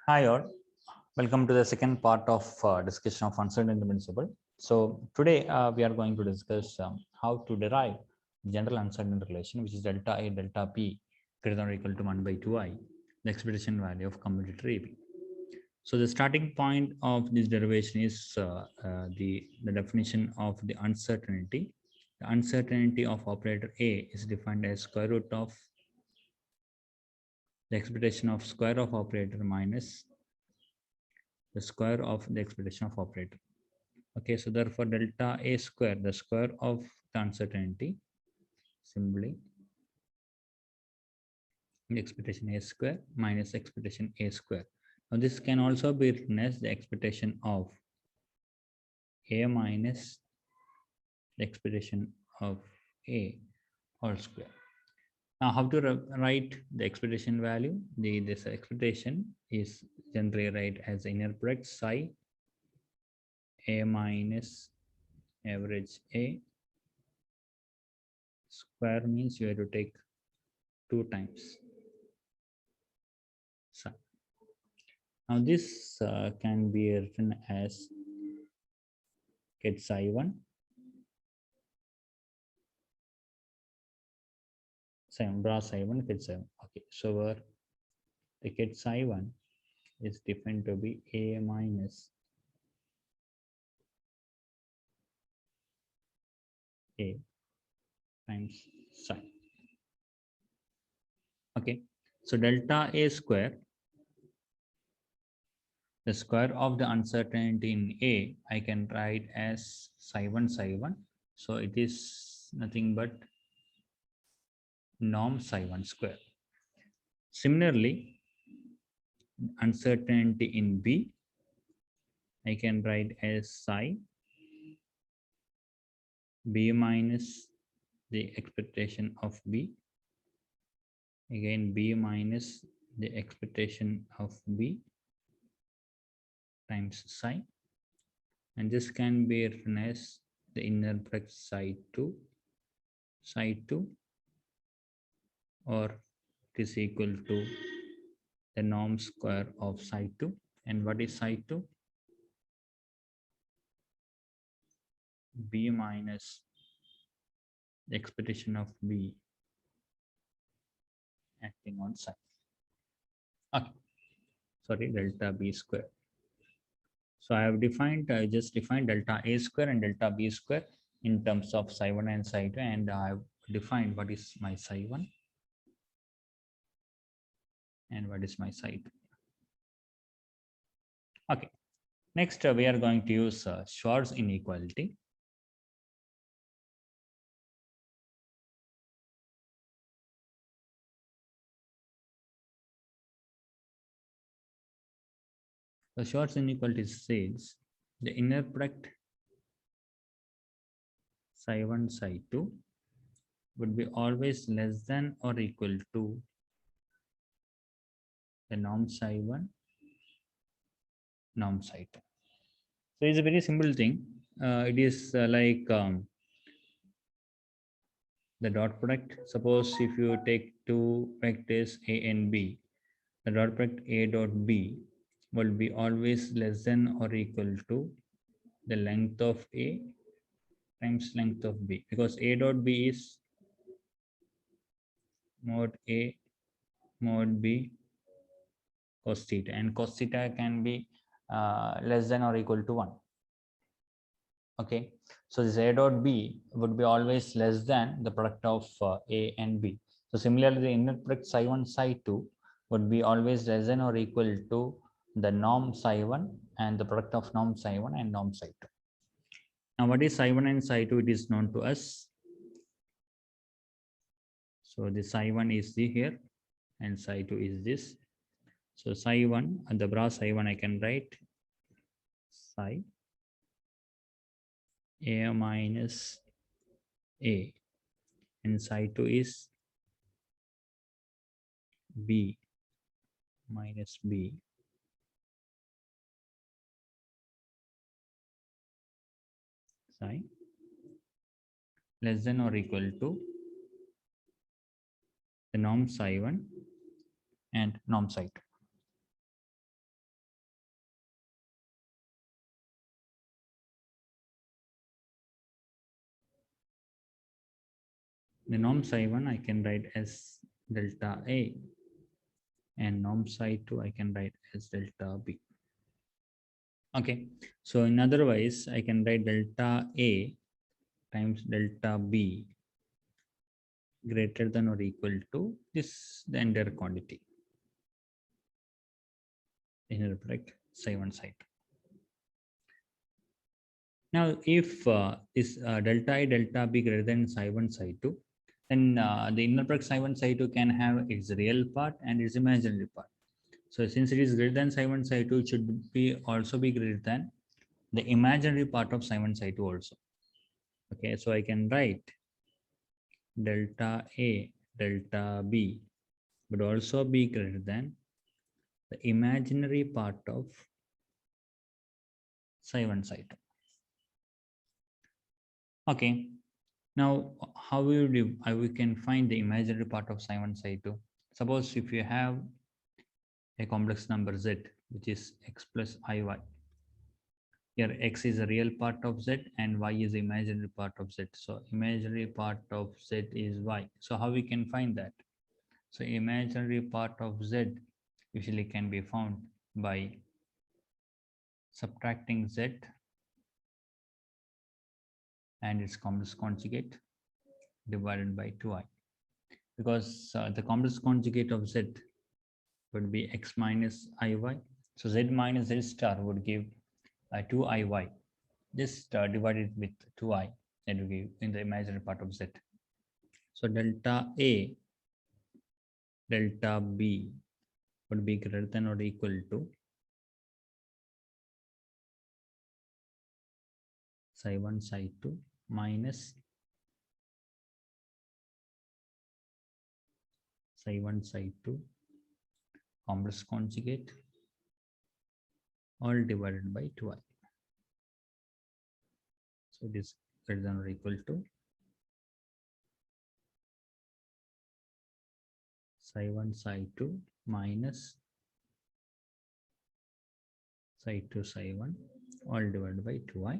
Hi all, welcome to the second part of discussion of uncertainty principle. So today we are going to discuss how to derive general uncertainty relation, which is delta A delta P greater than or equal to 1 by 2i, the expectation value of commutator AB. So the starting point of this derivation is the definition of the uncertainty. The uncertainty of operator A is defined as square root of the expectation of square of operator minus the square of the expectation of operator. Okay, so therefore delta A square, the square of the uncertainty, simply the expectation A square minus expectation A square. Now this can also be written as the expectation of A minus the expectation of A all square. Now how to write the expectation value? This expectation is generally write as inner product psi A minus average A square means you have to take 2 times psi. Now this can be written as get psi 1, draw psi 1, get psi 1. Okay, so where the get psi 1 is defined to be A minus A times psi. Okay, so delta A square, the square of the uncertainty in A, I can write as psi 1 psi 1. So it is nothing but norm psi 1 square. Similarly, uncertainty in B, I can write as psi B minus the expectation of B, again B minus the expectation of B times psi, and this can be written as the inner product psi 2, or it is equal to the norm square of psi 2. And what is psi 2? B minus the expectation of B acting on psi. Okay, sorry, delta B square. So I have defined, I just defined delta A square and delta B square in terms of psi 1 and psi 2, and I have defined what is my psi 1 and what is my psi 2. Okay, next we are going to use Schwarz inequality. The Schwarz inequality says the inner product psi 1 psi 2 would be always less than or equal to the norm psi 1 norm psi 2. So it's a very simple thing. It is like the dot product. Suppose if you take two vectors A and B, the dot product A dot B will be always less than or equal to the length of A times length of B, because A dot B is mod A mod B cos theta, and cos theta can be less than or equal to 1. Okay, so this A dot B would be always less than the product of A and B. So similarly, the inner product psi 1 psi 2 would be always less than or equal to the norm psi 1 and the product of norm psi 1 and norm psi 2. Now what is psi 1 and psi 2? It is known to us. So the psi 1 is the here and psi 2 is this. So psi 1 and the bra psi 1 I can write psi A minus A, and psi 2 is B minus B psi less than or equal to the norm psi 1 and norm psi 2. The norm psi1 I can write as delta A, and norm psi2 I can write as delta B. Okay, so in other ways, I can write delta A times delta B greater than or equal to this, the entire quantity. In product psi1 psi2. Now, if is delta A delta B greater than psi1 psi2, then the inner product psi1 psi2 can have its real part and its imaginary part. So since it is greater than psi1 psi2, it should be also be greater than the imaginary part of psi1 psi2 also. Okay, so I can write delta A delta B would also be greater than the imaginary part of psi1 psi2. Okay, now how we can find the imaginary part of psi1 psi2? Suppose if you have a complex number z, which is x plus iy. Here x is a real part of z and y is the imaginary part of z. So imaginary part of z is y. So how we can find that? So imaginary part of z usually can be found by subtracting z and its complex conjugate divided by 2i, because the complex conjugate of z would be x minus iy. So z minus z star would give 2iy. Just divided with 2i, that will give in the imaginary part of z. So delta A delta B would be greater than or equal to psi1 psi2 minus psi1 psi2 complex conjugate all divided by 2i. So it is greater than or equal to psi1 psi2 minus psi2 psi1 all divided by 2i.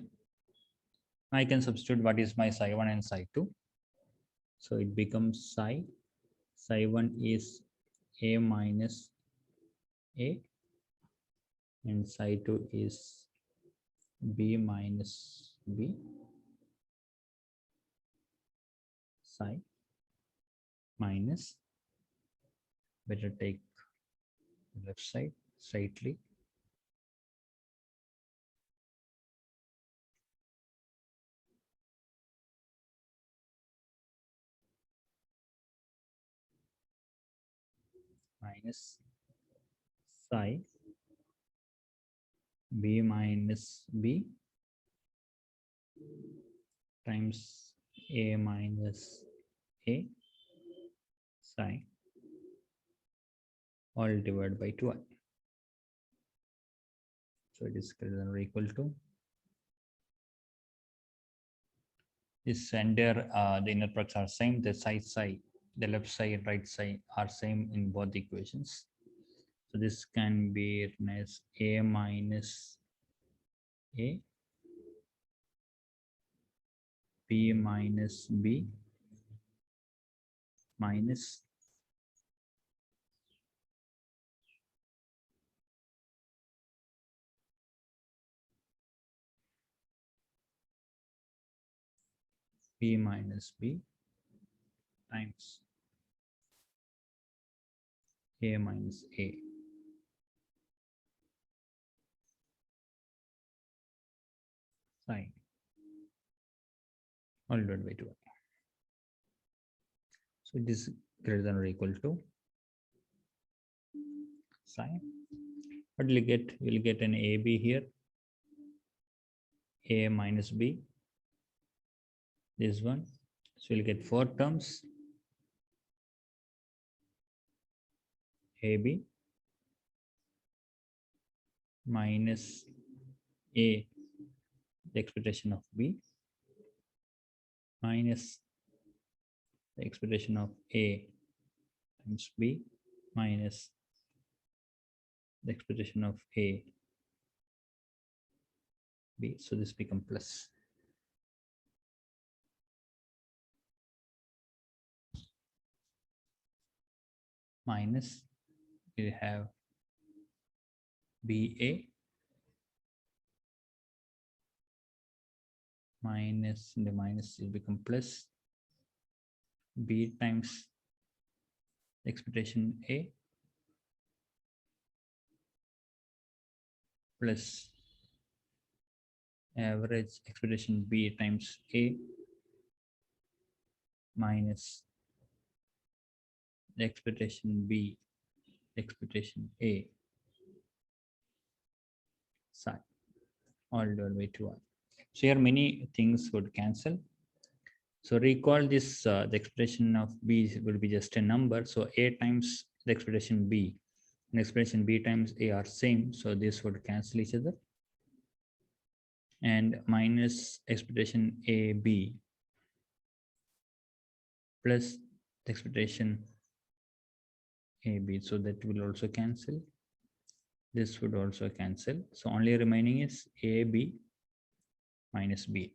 I can substitute what is my psi1 and psi2. So it becomes psi1 is a minus a, and psi2 is b minus b, psi minus, better take left side slightly, minus psi b minus b times a minus a psi all divided by 2i. So it is greater than or equal to this entire the inner products are same, the side, the left side and right side are same in both the equations. So this can be written as a minus a, b minus b minus b minus b times a minus a psi all divided by 2. So it is greater than or equal to psi. What will you get? We'll get an AB here, a minus b, this one. So we'll get 4 terms, AB minus a, the expression of b, minus the expression of a times b, minus the expression of a b. So this become plus. minus, we have BA minus, the minus will become plus B times expectation A plus average expectation B times A minus the expectation B expectation A psi all divided by 2i. So here many things would cancel. So recall this, the expression of B will be just a number. So A times the expression B and expression B times A are same. So this would cancel each other. And minus expression AB plus the expression AB. So that will also cancel. This would also cancel. So only remaining is AB minus B.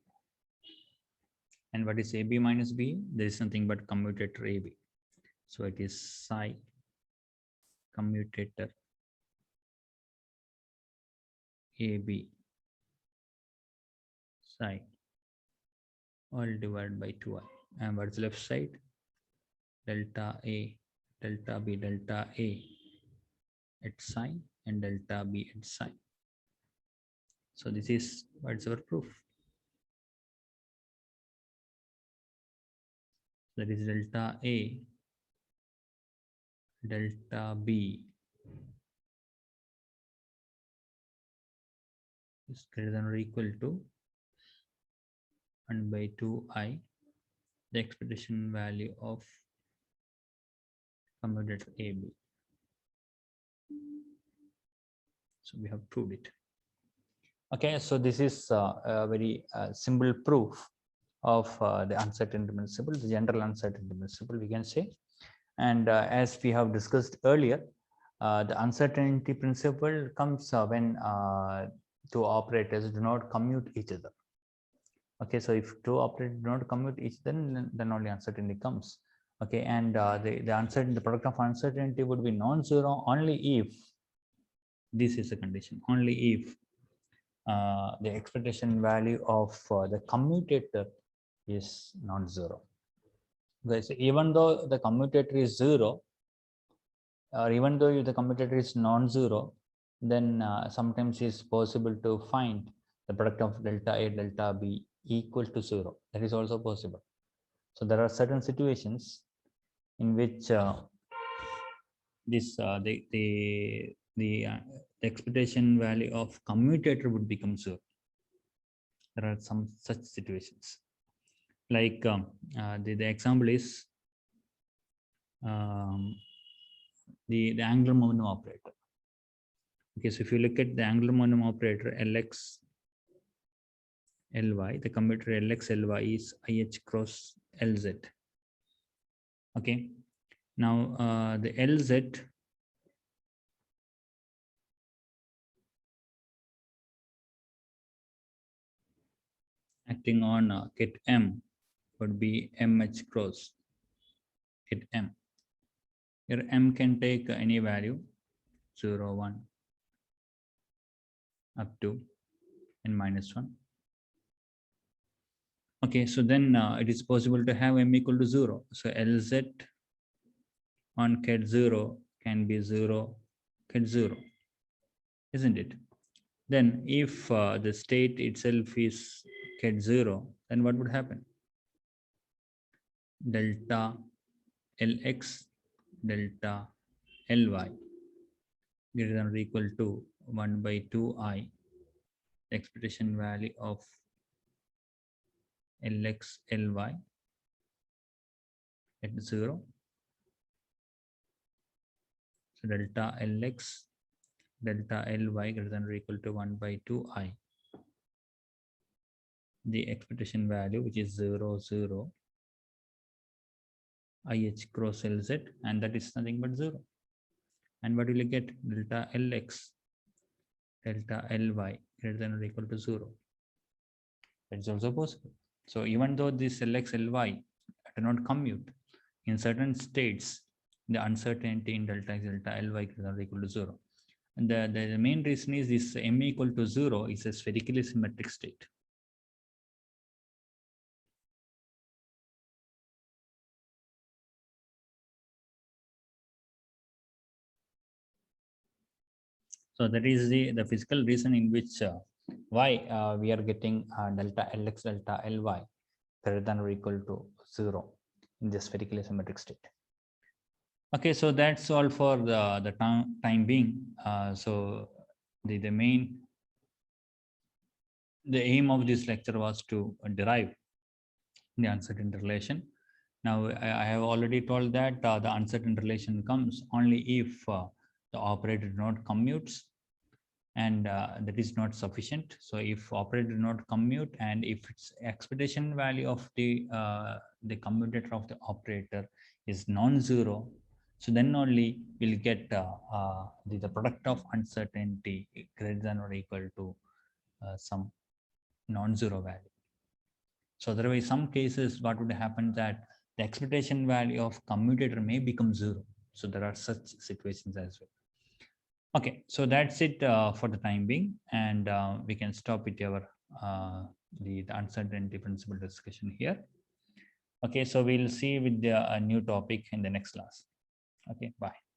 And what is AB minus B? There is nothing but commutator AB. So it is psi commutator AB psi all divided by 2i. And what's left side? Delta A, delta B, delta A at psi and delta B at psi. So this is what's our proof. That is delta A, delta B is greater than or equal to 1 by 2i, the expectation value of commutator AB. So we have proved it. Okay, so this is a very simple proof of the uncertainty principle, the general uncertainty principle, we can say. And as we have discussed earlier, the uncertainty principle comes when two operators do not commute each other. Okay, so if two operators do not commute each other, then only uncertainty comes. Okay, and the product of uncertainty would be non-zero only if this is a condition, only if the expectation value of the commutator is non-zero. Okay, so even though the commutator is zero, or even though the commutator is non-zero, then sometimes it's possible to find the product of delta A, delta B equal to 0. That is also possible. So there are certain situations in which this the expectation value of commutator would become 0. There are some such situations. Like the example is the angular momentum operator. Okay, so if you look at the angular momentum operator Lx Ly, the commutator Lx Ly is IH cross Lz. Okay, now the Lz acting on kit M would be MH cross kit M. Here M can take any value 0, 1 up to n minus 1. Okay, so then it is possible to have M equal to 0. So Lz on ket 0 can be 0, ket 0, isn't it? Then if the state itself is ket 0, then what would happen? Delta Lx, delta Ly greater than or equal to 1 by 2i, the expectation value of Lx Ly at 0. So delta Lx, delta Ly greater than or equal to 1 by 2i. The expectation value, which is 0, 0, IH cross Lz, and that is nothing but 0. And what will you get? Delta Lx, delta Ly greater than or equal to 0. That is also possible. So even though this Lx Ly do not commute, in certain states the uncertainty in delta x delta Ly greater than or equal to 0. And the main reason is this m equal to 0 is a spherically symmetric state. So that is the physical reason in which why we are getting delta Lx delta Ly greater than or equal to 0 in the spherically symmetric state. Okay, so that's all for the time being. So the aim of this lecture was to derive the uncertainty relation. Now, I have already told that the uncertainty relation comes only if the operator not commutes, and that is not sufficient. So if operator not commute, and if its expectation value of the commutator of the operator is non-zero, so then only we'll get the product of uncertainty greater than or equal to some non-zero value. So otherwise, some cases, what would happen that the expectation value of commutator may become 0. So there are such situations as well. Okay, so that's it for the time being, and we can stop with our the uncertainty principle discussion here. Okay, so we'll see with the new topic in the next class. Okay, bye.